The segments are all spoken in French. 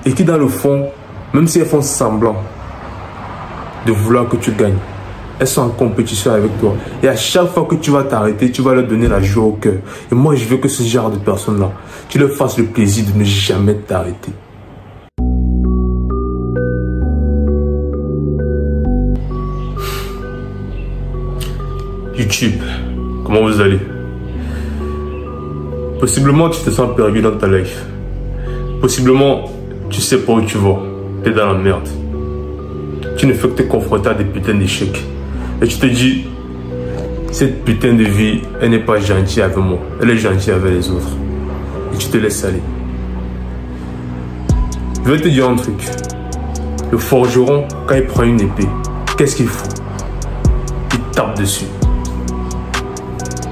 et qui dans le fond, même si elles font semblant de vouloir que tu gagnes, elles sont en compétition avec toi. Et à chaque fois que tu vas t'arrêter, tu vas leur donner la joie au cœur. Et moi, je veux que ce genre de personnes-là, tu leur fasses le plaisir de ne jamais t'arrêter. YouTube, comment vous allez? Possiblement, tu te sens perdu dans ta life. Possiblement, tu sais pas où tu vas. Tu es dans la merde. Tu ne fais que te confronter à des putains d'échecs. Et tu te dis, cette putain de vie, elle n'est pas gentille avec moi. Elle est gentille avec les autres. Et tu te laisses aller. Je vais te dire un truc. Le forgeron, quand il prend une épée, qu'est-ce qu'il fout? Il tape dessus.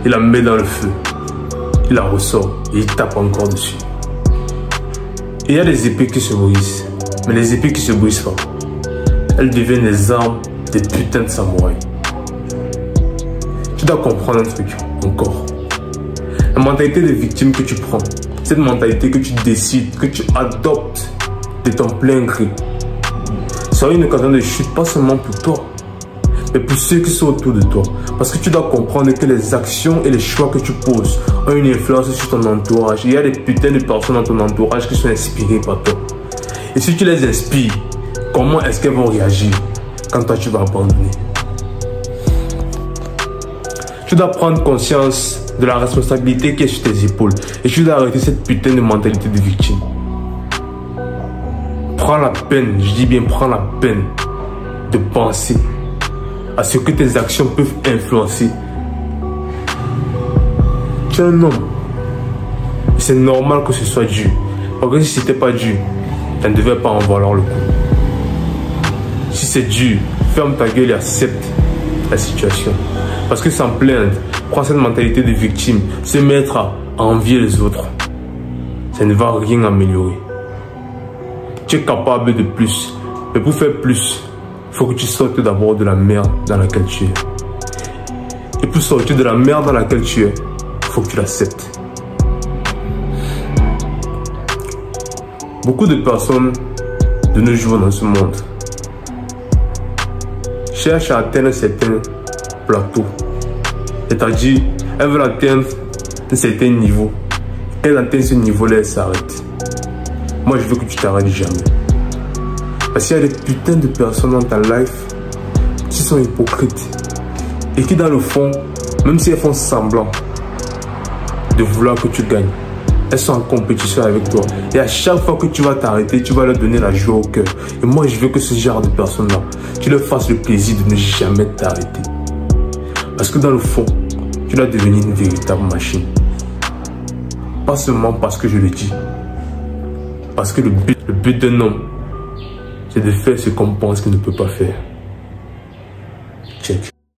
Il la met dans le feu. Il la ressort et il tape encore dessus. Et il y a des épées qui se brisent. Mais les épées qui se brisent pas, elles deviennent les armes des putains de samouraïs. Tu dois comprendre un truc encore. La mentalité de victime que tu prends, cette mentalité que tu décides, que tu adoptes de ton plein gré, sera une occasion de chute pas seulement pour toi, mais pour ceux qui sont autour de toi. Parce que tu dois comprendre que les actions et les choix que tu poses ont une influence sur ton entourage. Il y a des putains de personnes dans ton entourage qui sont inspirées par toi. Et si tu les inspires, comment est-ce qu'elles vont réagir quand toi tu vas abandonner? Tu dois prendre conscience de la responsabilité qui est sur tes épaules. Et tu dois arrêter cette putain de mentalité de victime. Prends la peine, je dis bien prends la peine de penser à ce que tes actions peuvent influencer. Tu es un homme. C'est normal que ce soit dû. Parce que si ce n'était pas dû, tu ne devais pas en valoir le coup. Si c'est dur, ferme ta gueule et accepte la situation. Parce que sans plaindre, prends cette mentalité de victime, se mettre à envier les autres, ça ne va rien améliorer. Tu es capable de plus, mais pour faire plus, il faut que tu sortes d'abord de la merde dans laquelle tu es. Et pour sortir de la merde dans laquelle tu es, il faut que tu l'acceptes. Beaucoup de personnes de nos jours dans ce monde cherchent à atteindre un certain plateau. C'est-à-dire, elles veulent atteindre un certain niveau. Quand elles atteignent ce niveau-là, elles s'arrêtent. Moi, je veux que tu t'arrêtes jamais. Parce qu'il y a des putains de personnes dans ta life qui sont hypocrites. Et qui, dans le fond, même si elles font semblant de vouloir que tu gagnes, elles sont en compétition avec toi. Et à chaque fois que tu vas t'arrêter, tu vas leur donner la joie au cœur. Et moi, je veux que ce genre de personnes-là, tu leur fasses le plaisir de ne jamais t'arrêter. Parce que dans le fond, tu dois devenir une véritable machine. Pas seulement parce que je le dis. Parce que le but d'un homme, c'est de faire ce qu'on pense qu'il ne peut pas faire.